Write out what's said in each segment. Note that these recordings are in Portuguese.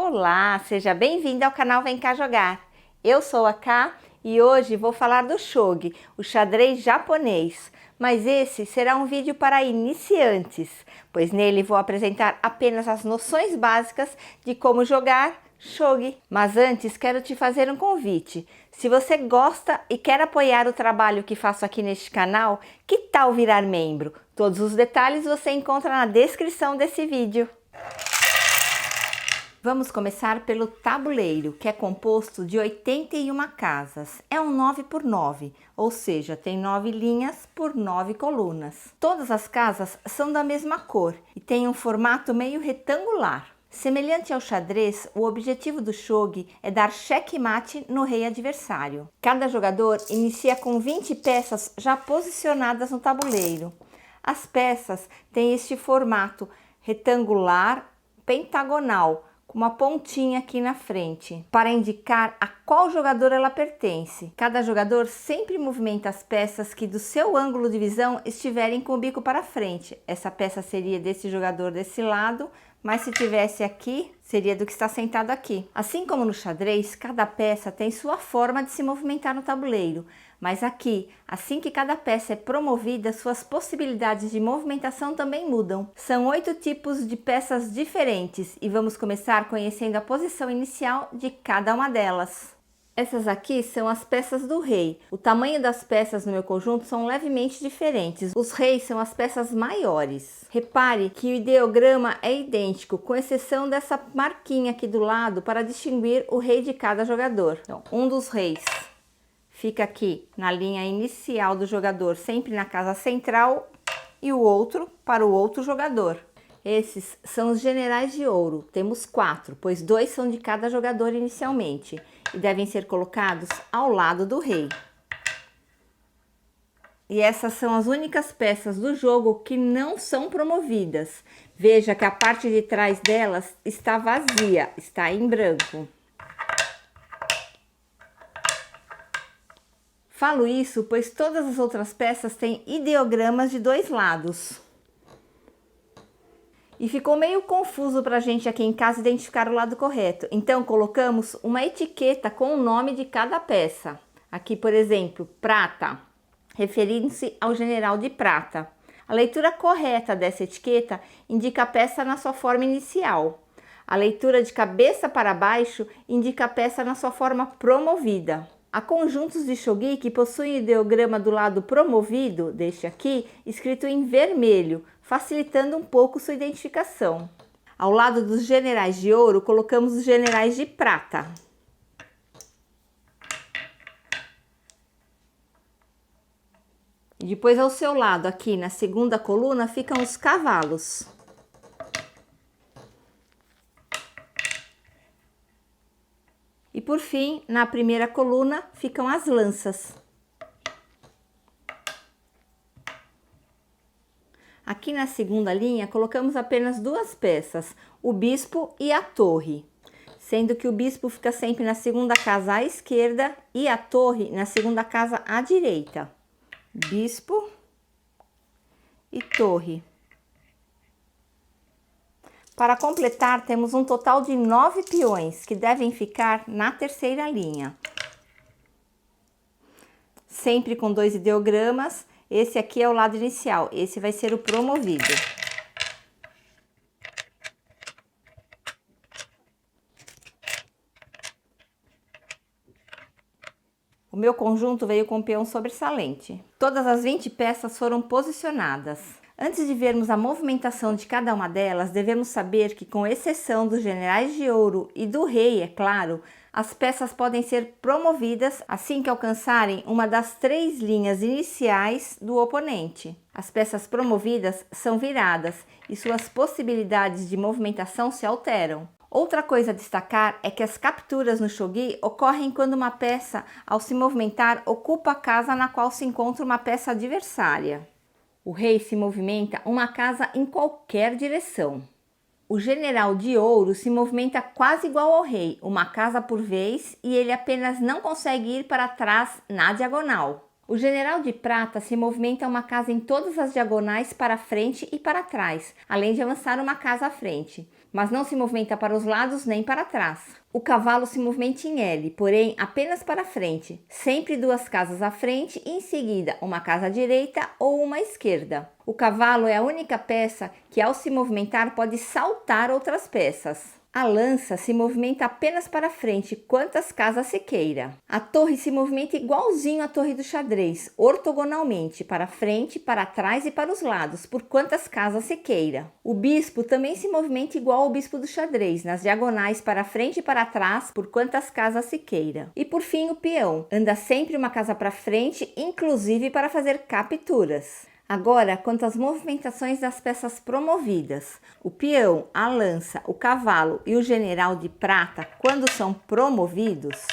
Olá, seja bem-vindo ao canal Vem Cá Jogar. Eu sou a Ká e hoje vou falar do shogi, o xadrez japonês. Mas esse será um vídeo para iniciantes, pois nele vou apresentar apenas as noções básicas de como jogar shogi. Mas antes quero te fazer um convite. Se você gosta e quer apoiar o trabalho que faço aqui neste canal, que tal virar membro? Todos os detalhes você encontra na descrição desse vídeo. Vamos começar pelo tabuleiro, que é composto de 81 casas. É um 9×9, ou seja, tem 9 linhas por 9 colunas. Todas as casas são da mesma cor e têm um formato meio retangular. Semelhante ao xadrez, o objetivo do shogi é dar checkmate no rei adversário. Cada jogador inicia com 20 peças já posicionadas no tabuleiro. As peças têm este formato retangular, pentagonal, com uma pontinha aqui na frente, para indicar a qual jogador ela pertence. Cada jogador sempre movimenta as peças que do seu ângulo de visão estiverem com o bico para frente. Essa peça seria desse jogador desse lado, mas se tivesse aqui, seria do que está sentado aqui. Assim como no xadrez, cada peça tem sua forma de se movimentar no tabuleiro, mas aqui, assim que cada peça é promovida, suas possibilidades de movimentação também mudam. São 8 tipos de peças diferentes e vamos começar conhecendo a posição inicial de cada uma delas. Essas aqui são as peças do rei. O tamanho das peças no meu conjunto são levemente diferentes. Os reis são as peças maiores. Repare que o ideograma é idêntico, com exceção dessa marquinha aqui do lado para distinguir o rei de cada jogador. Então, um dos reis fica aqui na linha inicial do jogador, sempre na casa central, e o outro para o outro jogador. Esses são os generais de ouro. Temos 4, pois 2 são de cada jogador inicialmente e devem ser colocados ao lado do rei. E essas são as únicas peças do jogo que não são promovidas. Veja que a parte de trás delas está vazia, está em branco. Falo isso pois todas as outras peças têm ideogramas de 2 lados. E ficou meio confuso para a gente aqui em casa identificar o lado correto. Então colocamos uma etiqueta com o nome de cada peça. Aqui, por exemplo, prata, referindo-se ao general de prata. A leitura correta dessa etiqueta indica a peça na sua forma inicial. A leitura de cabeça para baixo indica a peça na sua forma promovida. Há conjuntos de shogi que possuem o ideograma do lado promovido, deste aqui, escrito em vermelho, facilitando um pouco sua identificação. Ao lado dos generais de ouro, colocamos os generais de prata. E depois ao seu lado, aqui na segunda coluna, ficam os cavalos. E por fim, na primeira coluna, ficam as lanças. Aqui na segunda linha, colocamos apenas 2 peças, o bispo e a torre, sendo que o bispo fica sempre na segunda casa à esquerda e a torre na segunda casa à direita. Bispo e torre. Para completar, temos um total de 9 peões, que devem ficar na terceira linha. Sempre com 2 ideogramas. Esse aqui é o lado inicial, esse vai ser o promovido. O meu conjunto veio com peão sobressalente. Todas as 20 peças foram posicionadas. Antes de vermos a movimentação de cada uma delas, devemos saber que, com exceção dos generais de ouro e do rei, é claro, as peças podem ser promovidas assim que alcançarem uma das 3 linhas iniciais do oponente. As peças promovidas são viradas e suas possibilidades de movimentação se alteram. Outra coisa a destacar é que as capturas no shogi ocorrem quando uma peça, ao se movimentar, ocupa a casa na qual se encontra uma peça adversária. O rei se movimenta uma casa em qualquer direção. O general de ouro se movimenta quase igual ao rei, uma casa por vez, e ele apenas não consegue ir para trás na diagonal. O general de prata se movimenta uma casa em todas as diagonais para frente e para trás, além de avançar uma casa à frente. mas não se movimenta para os lados nem para trás. O cavalo se movimenta em L, porém apenas para frente, sempre 2 casas à frente e em seguida uma casa à direita ou uma à esquerda. O cavalo é a única peça que ao se movimentar pode saltar outras peças. A lança se movimenta apenas para frente, quantas casas se queira. A torre se movimenta igualzinho à torre do xadrez, ortogonalmente, para frente, para trás e para os lados, por quantas casas se queira. O bispo também se movimenta igual ao bispo do xadrez, nas diagonais para frente e para trás, por quantas casas se queira. E por fim, o peão anda sempre uma casa para frente, inclusive para fazer capturas. Agora, quanto às movimentações das peças promovidas, o peão, a lança, o cavalo e o general de prata, quando são promovidos,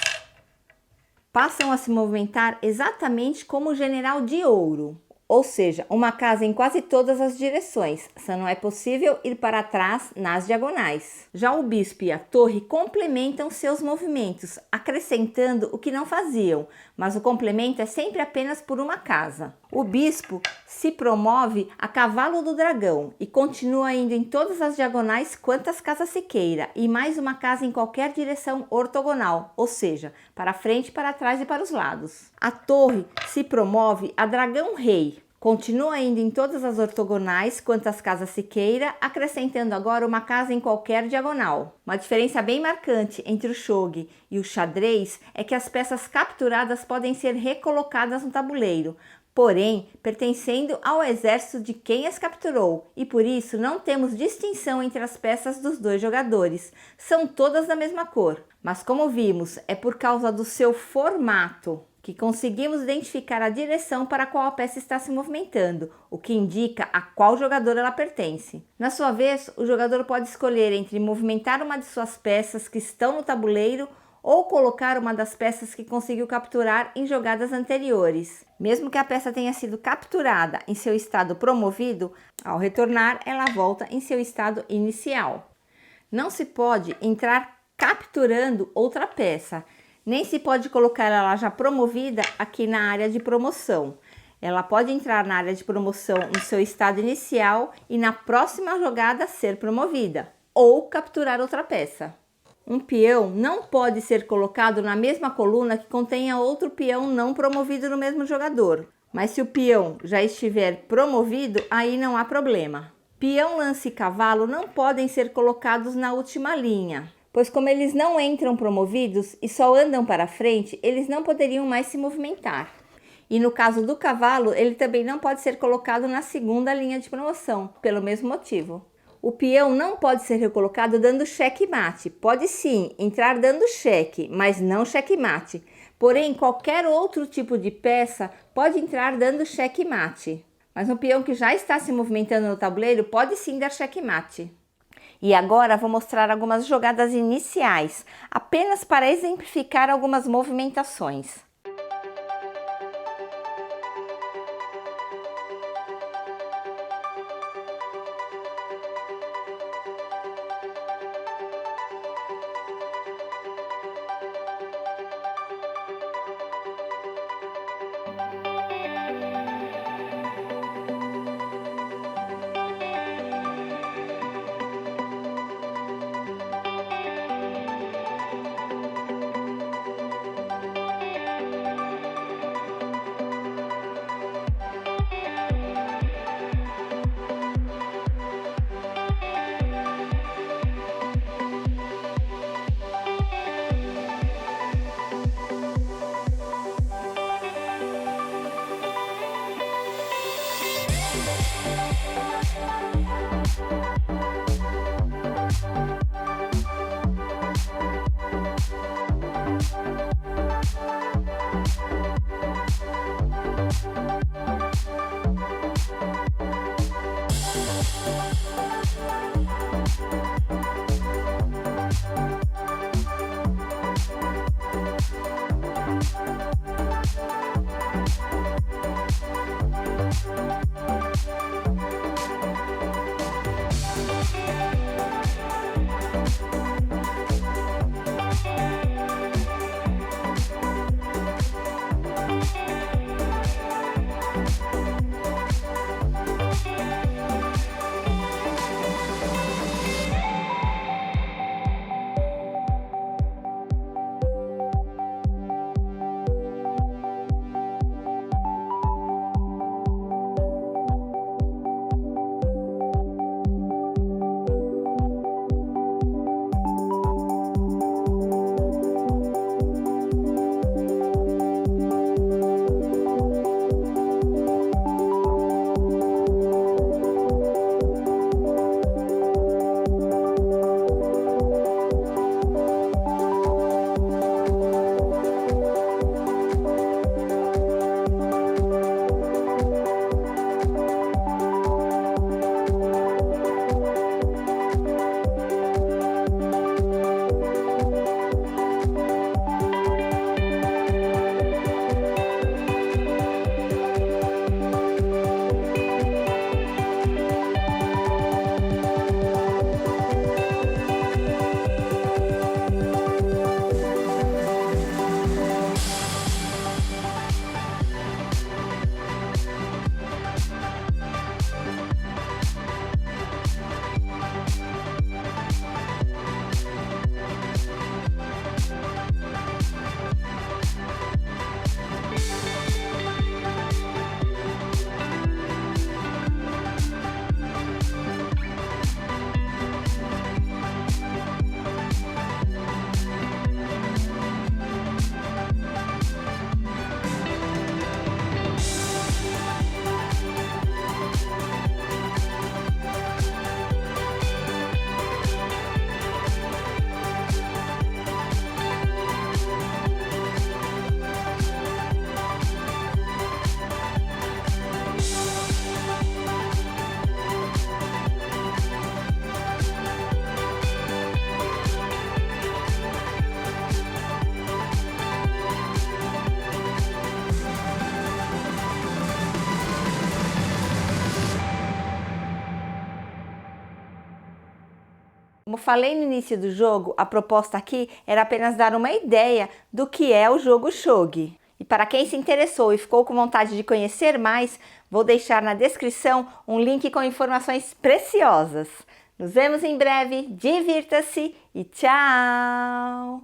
passam a se movimentar exatamente como o general de ouro, ou seja, uma casa em quase todas as direções, só não é possível ir para trás nas diagonais. Já o bispo e a torre complementam seus movimentos, acrescentando o que não faziam, mas o complemento é sempre apenas por uma casa. O bispo se promove a cavalo do dragão e continua indo em todas as diagonais quantas casas se queira, e mais uma casa em qualquer direção ortogonal, ou seja, para frente, para trás e para os lados. A torre se promove a dragão rei. Continua indo em todas as ortogonais, quantas casas se queira, acrescentando agora uma casa em qualquer diagonal. Uma diferença bem marcante entre o shogi e o xadrez é que as peças capturadas podem ser recolocadas no tabuleiro, porém pertencendo ao exército de quem as capturou, e por isso não temos distinção entre as peças dos 2 jogadores, são todas da mesma cor. Mas como vimos, é por causa do seu formato que conseguimos identificar a direção para a qual a peça está se movimentando, o que indica a qual jogador ela pertence. Na sua vez, o jogador pode escolher entre movimentar uma de suas peças que estão no tabuleiro ou colocar uma das peças que conseguiu capturar em jogadas anteriores. Mesmo que a peça tenha sido capturada em seu estado promovido, ao retornar ela volta em seu estado inicial. Não se pode entrar capturando outra peça, nem se pode colocar ela já promovida aqui na área de promoção. Ela pode entrar na área de promoção no seu estado inicial e na próxima jogada ser promovida, ou capturar outra peça. Um peão não pode ser colocado na mesma coluna que contenha outro peão não promovido no mesmo jogador. Mas se o peão já estiver promovido, aí não há problema. Peão, lança e cavalo não podem ser colocados na última linha, pois como eles não entram promovidos e só andam para frente, eles não poderiam mais se movimentar. E no caso do cavalo, ele também não pode ser colocado na segunda linha de promoção, pelo mesmo motivo. O peão não pode ser recolocado dando cheque-mate. Pode sim entrar dando cheque, mas não cheque-mate. Porém, qualquer outro tipo de peça pode entrar dando cheque-mate. Mas um peão que já está se movimentando no tabuleiro pode sim dar cheque-mate. E agora vou mostrar algumas jogadas iniciais, apenas para exemplificar algumas movimentações. Como falei no início do jogo, a proposta aqui era apenas dar uma ideia do que é o jogo Shogi. E para quem se interessou e ficou com vontade de conhecer mais, vou deixar na descrição um link com informações preciosas. Nos vemos em breve, divirta-se e tchau!